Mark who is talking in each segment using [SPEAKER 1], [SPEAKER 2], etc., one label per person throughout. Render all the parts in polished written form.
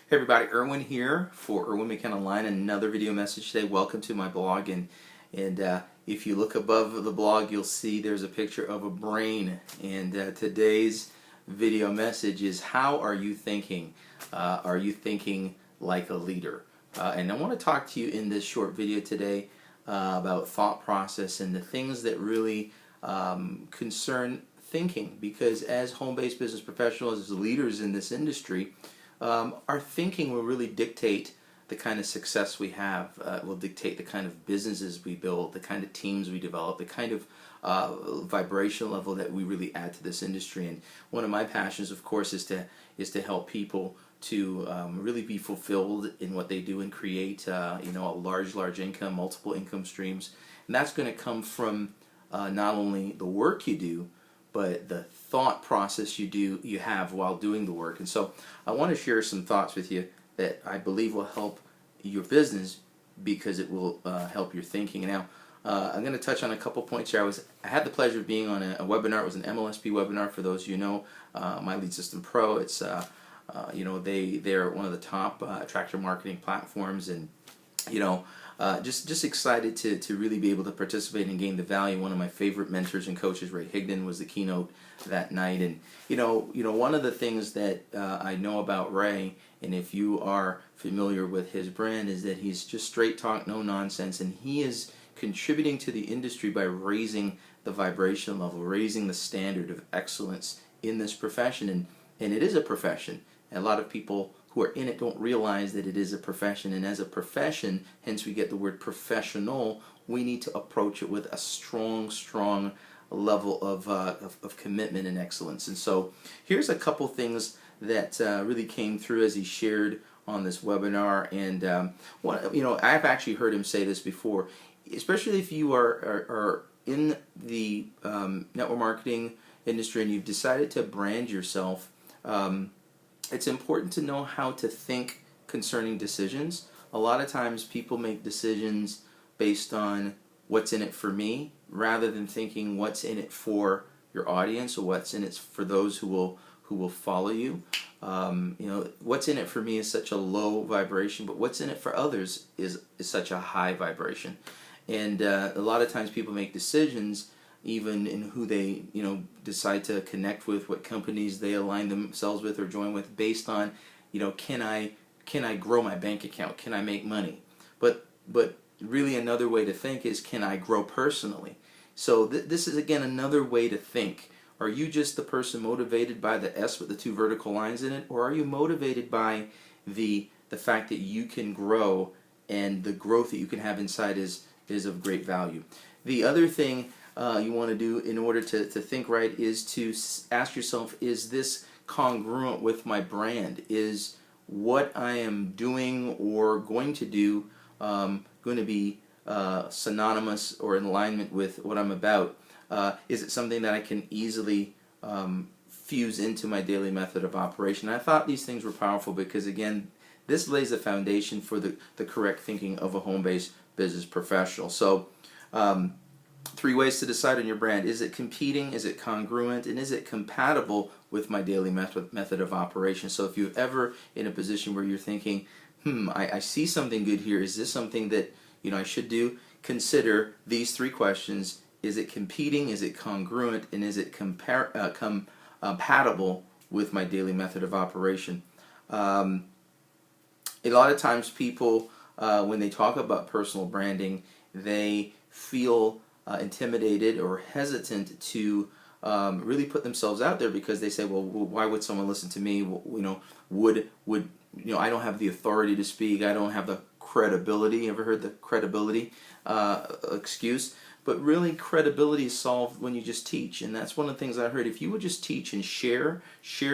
[SPEAKER 1] Hey everybody, Erwin here for Erwin McKenna Online. Another video message today. Welcome to my blog, and if you look above the blog, you'll see there's a picture of a brain. And today's video message is: how are you thinking? Are you thinking like a leader? And I want to talk to you in this short video today about thought process and the things that really concern thinking, because as home-based business professionals, as leaders in this industry, our thinking will really dictate the kind of success we have, will dictate the kind of businesses we build, the kind of teams we develop, the kind of vibration level that we really add to this industry. And one of my passions, of course, is to help people to really be fulfilled in what they do and create a large income, multiple income streams. And that's going to come from not only the work you do, but the thought process you have while doing the work. And so I want to share some thoughts with you that I believe will help your business, because it will help your thinking. Now, I'm going to touch on a couple points here. I had the pleasure of being on a webinar. It was an MLSP webinar. For those of you know, My Lead System Pro. It's they're one of the top attractor marketing platforms, and just excited to really be able to participate and gain the value. One of my favorite mentors and coaches, Ray Higdon, was the keynote that night. And one of the things that I know about Ray, and if you are familiar with his brand, is that he's just straight talk, no nonsense, and he is contributing to the industry by raising the vibration level, raising the standard of excellence in this profession. And it is a profession. And a lot of people who are in it don't realize that it is a profession. And as a profession, hence we get the word professional, we need to approach it with a strong level of commitment and excellence. And so here's a couple things that really came through as he shared on this webinar. And I've actually heard him say this before, especially if you are in the network marketing industry and you've decided to brand yourself. It's important to know how to think concerning decisions. A lot of times people make decisions based on what's in it for me, rather than thinking what's in it for your audience, or what's in it for those who will follow you. What's in it for me is such a low vibration, but what's in it for others is such a high vibration. And a lot of times people make decisions even in who they decide to connect with, what companies they align themselves with or join with, based on can I grow my bank account, can I make money, but really another way to think is, can I grow personally? So this is again another way to think. Are you just the person motivated by the S with the two vertical lines in it, or are you motivated by the fact that you can grow, and the growth that you can have inside is of great value? The other thing you want to do in order to think right is to ask yourself, is this congruent with my brand? Is what I am doing or going to do going to be synonymous or in alignment with what I'm about? Is it something that I can easily fuse into my daily method of operation? I thought these things were powerful because, again, this lays the foundation for the correct thinking of a home-based business professional. So 3 ways to decide on your brand. Is it competing? Is it congruent? And is it compatible with my daily method of operation? So if you're ever in a position where you're thinking, I see something good here, is this something that I should do? Consider these 3 questions. Is it competing? Is it congruent? And is it compatible with my daily method of operation? A lot of times people, when they talk about personal branding, they feel intimidated or hesitant to really put themselves out there, because they say, well, why would someone listen to me? I don't have the authority to speak. I don't have the credibility. Ever heard the credibility excuse? But really, credibility is solved when you just teach. And that's one of the things I heard. If you would just teach and share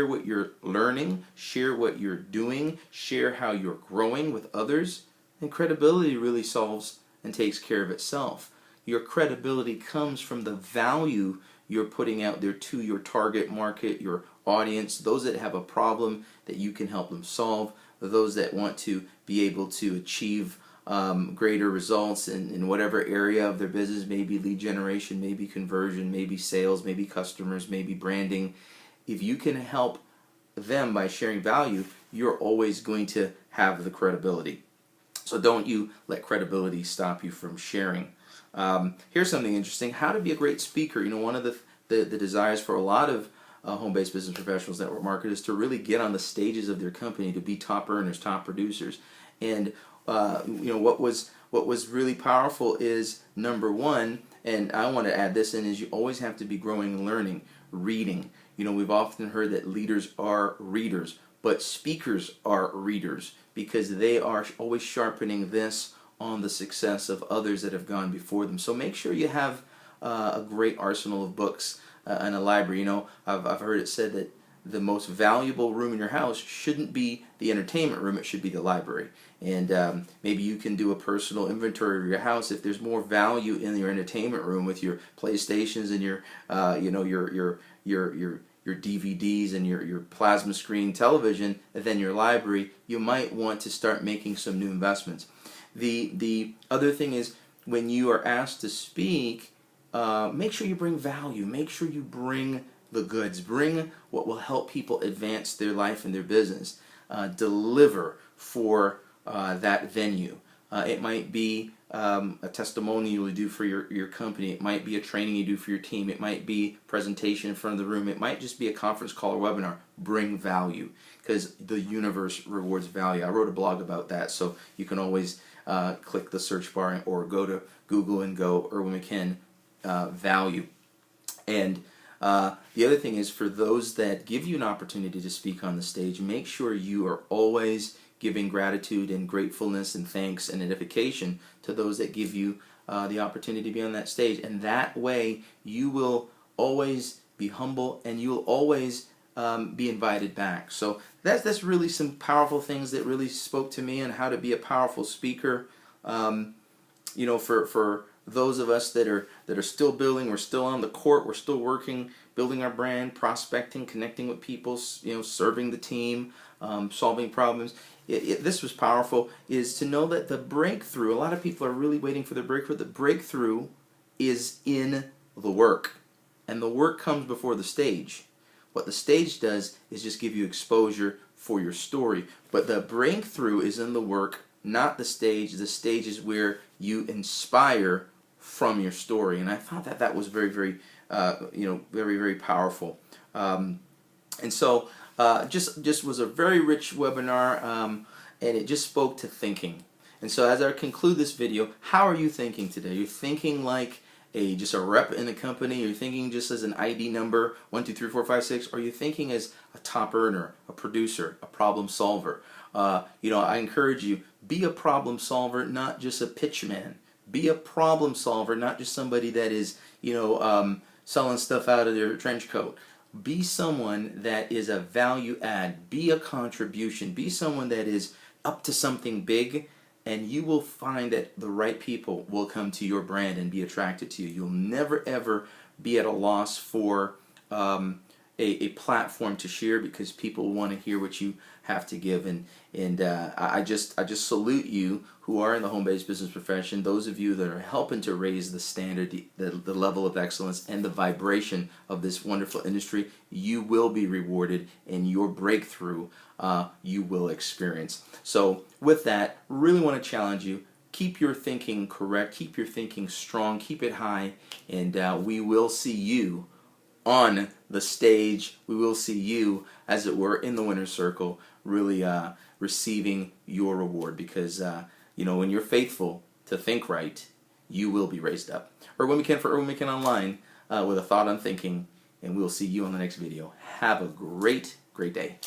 [SPEAKER 1] what you're learning, share what you're doing, share how you're growing with others, then credibility really solves and takes care of itself. Your credibility comes from the value you're putting out there to your target market, your audience, those that have a problem that you can help them solve, those that want to be able to achieve greater results in whatever area of their business, maybe lead generation, maybe conversion, maybe sales, maybe customers, maybe branding. If you can help them by sharing value, you're always going to have the credibility. So don't you let credibility stop you from sharing. Here's something interesting: how to be a great speaker. You know, one of the desires for a lot of home-based business professionals, network marketers, to really get on the stages of their company, to be top earners, top producers. And you know, what was really powerful is, number one, and I want to add this in, is you always have to be growing and learning, reading. You know, we've often heard that leaders are readers, but speakers are readers, because they are always sharpening this on the success of others that have gone before them. So make sure you have a great arsenal of books and a library. You know, I've heard it said that the most valuable room in your house shouldn't be the entertainment room, it should be the library. And maybe you can do a personal inventory of your house. If there's more value in your entertainment room with your PlayStations and your you know, your DVDs and your plasma screen television than your library, you might want to start making some new investments. The other thing is, when you are asked to speak, make sure you bring value. Make sure you bring the goods. Bring what will help people advance their life and their business. Deliver for that venue. It might be a testimonial you do for your company. It might be a training you do for your team. It might be a presentation in front of the room. It might just be a conference call or webinar. Bring value, because the universe rewards value. I wrote a blog about that, so you can always click the search bar or go to Google and go Erwin McKen value. And the other thing is, for those that give you an opportunity to speak on the stage, make sure you are always giving gratitude and gratefulness and thanks and edification to those that give you the opportunity to be on that stage. And that way you will always be humble, and you will always be invited back. So that's really some powerful things that really spoke to me on how to be a powerful speaker. You know, for those of us that are still building, we're still on the court, we're still working, building our brand, prospecting, connecting with people, you know, serving the team, solving problems. This was powerful, is to know that the breakthrough, a lot of people are really waiting for the breakthrough. The breakthrough is in the work, and the work comes before the stage. What the stage does is just give you exposure for your story, but the breakthrough is in the work, not the stage. The stage is where you inspire from your story. And I thought that that was very, very, you know, very, very powerful. And so just was a very rich webinar, and it just spoke to thinking. And so as I conclude this video, how are you thinking today? You're thinking like just a rep in a company? You're thinking just as an ID number, 1, 2, 3, 4, 5, 6? Or are you thinking as a top earner, a producer, a problem solver? You know, I encourage you, be a problem solver, not just a pitch man. Be a problem solver, not just somebody that is, you know, selling stuff out of their trench coat. Be someone that is a value add. Be a contribution. Be someone that is up to something big, and you will find that the right people will come to your brand and be attracted to you. You'll never ever be at a loss for a platform to share, because people want to hear what you have to give. And I just salute you who are in the home-based business profession, those of you that are helping to raise the standard, the level of excellence and the vibration of this wonderful industry. You will be rewarded, and your breakthrough you will experience. So with that, really want to challenge you. Keep your thinking correct, keep your thinking strong, keep it high, and we will see you on the stage. We will see you, as it were, in the winner's circle, really receiving your reward, because you know, when you're faithful to think right, you will be raised up. Erwin McKen for Erwin McKen Online, with a thought on thinking, and we'll see you on the next video. Have a great, great day.